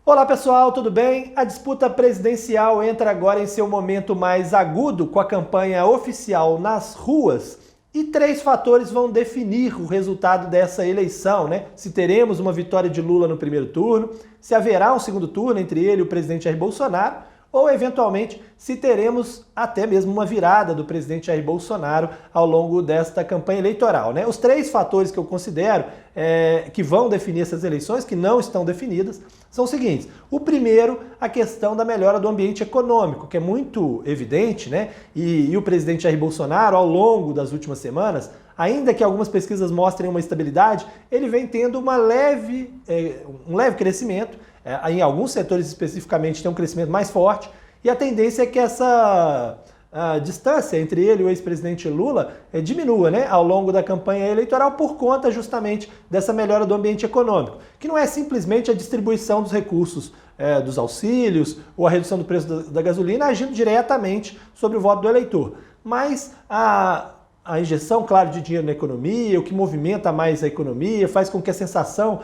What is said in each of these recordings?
Olá pessoal, tudo bem? A disputa presidencial entra agora em seu momento mais agudo com a campanha oficial nas ruas e três fatores vão definir o resultado dessa eleição, né? Se teremos uma vitória de Lula no primeiro turno, se haverá um segundo turno entre ele e o presidente Jair Bolsonaro, ou eventualmente se teremos até mesmo uma virada do presidente Jair Bolsonaro ao longo desta campanha eleitoral, né? Os três fatores que eu considero que vão definir essas eleições, que não estão definidas, são os seguintes. O primeiro, a questão da melhora do ambiente econômico, que é muito evidente, né? E o presidente Jair Bolsonaro, ao longo das últimas semanas, ainda que algumas pesquisas mostrem uma estabilidade, ele vem tendo um leve crescimento. Em alguns setores especificamente tem um crescimento mais forte e a tendência é que essa distância entre ele e o ex-presidente Lula diminua, né, ao longo da campanha eleitoral por conta justamente dessa melhora do ambiente econômico, que não é simplesmente a distribuição dos recursos dos auxílios ou a redução do preço da gasolina agindo diretamente sobre o voto do eleitor, mas a injeção, claro, de dinheiro na economia, o que movimenta mais a economia, faz com que a sensação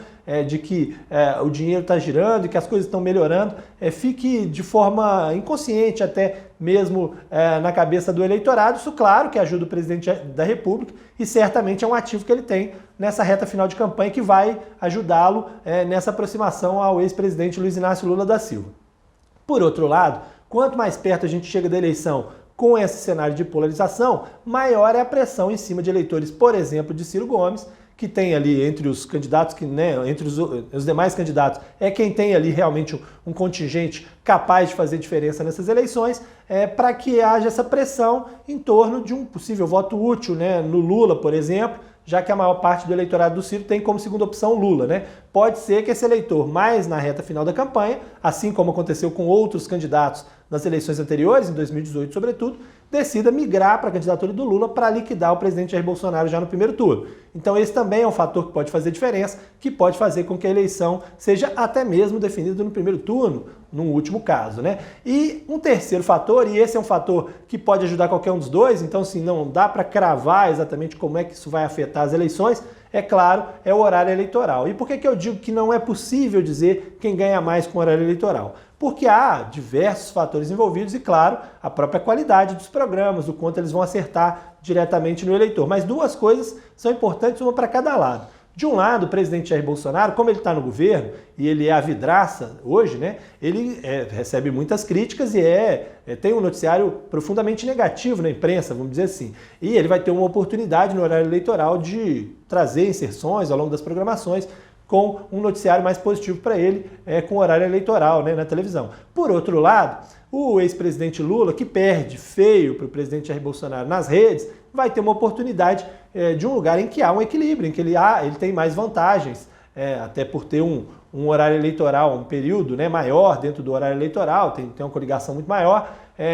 de que o dinheiro está girando e que as coisas estão melhorando fique de forma inconsciente até mesmo na cabeça do eleitorado. Isso, claro, que ajuda o presidente da República e certamente é um ativo que ele tem nessa reta final de campanha que vai ajudá-lo nessa aproximação ao ex-presidente Luiz Inácio Lula da Silva. Por outro lado, quanto mais perto a gente chega da eleição com esse cenário de polarização, maior é a pressão em cima de eleitores, por exemplo, de Ciro Gomes, que tem ali entre os candidatos, entre os demais candidatos, é quem tem ali realmente um contingente capaz de fazer diferença nessas eleições, para que haja essa pressão em torno de um possível voto útil, né, no Lula, por exemplo, já que a maior parte do eleitorado do Ciro tem como segunda opção Lula, né? Pode ser que esse eleitor, mais na reta final da campanha, assim como aconteceu com outros candidatos nas eleições anteriores, em 2018 sobretudo, decida migrar para a candidatura do Lula para liquidar o presidente Jair Bolsonaro já no primeiro turno. Então esse também é um fator que pode fazer diferença, que pode fazer com que a eleição seja até mesmo definida no primeiro turno, num último caso, né? E um terceiro fator, e esse é um fator que pode ajudar qualquer um dos dois, então assim, não dá para cravar exatamente como é que isso vai afetar as eleições, é claro, é o horário eleitoral. E por que eu digo que não é possível dizer quem ganha mais com o horário eleitoral? Porque há diversos fatores envolvidos e, claro, a própria qualidade dos programas, o quanto eles vão acertar diretamente no eleitor. Mas duas coisas são importantes, uma para cada lado. De um lado, o presidente Jair Bolsonaro, como ele está no governo, e ele é a vidraça hoje, né, ele recebe muitas críticas e tem um noticiário profundamente negativo na imprensa, vamos dizer assim. E ele vai ter uma oportunidade no horário eleitoral de trazer inserções ao longo das programações com um noticiário mais positivo para ele, com o horário eleitoral, né, na televisão. Por outro lado, o ex-presidente Lula, que perde feio para o presidente Jair Bolsonaro nas redes, vai ter uma oportunidade de um lugar em que há um equilíbrio, em que ele tem mais vantagens, até por ter um horário eleitoral, um período, né, maior dentro do horário eleitoral, tem uma coligação muito maior,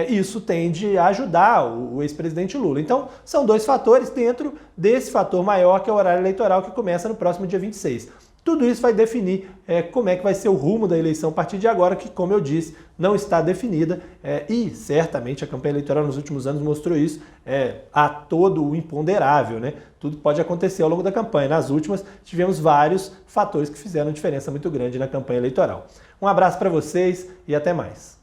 isso tende a ajudar o ex-presidente Lula. Então, são dois fatores dentro desse fator maior que é o horário eleitoral que começa no próximo dia 26. Tudo isso vai definir como é que vai ser o rumo da eleição a partir de agora, que, como eu disse, não está definida e certamente a campanha eleitoral nos últimos anos mostrou isso, há todo o imponderável, né? Tudo pode acontecer ao longo da campanha. Nas últimas, tivemos vários fatores que fizeram diferença muito grande na campanha eleitoral. Um abraço para vocês e até mais.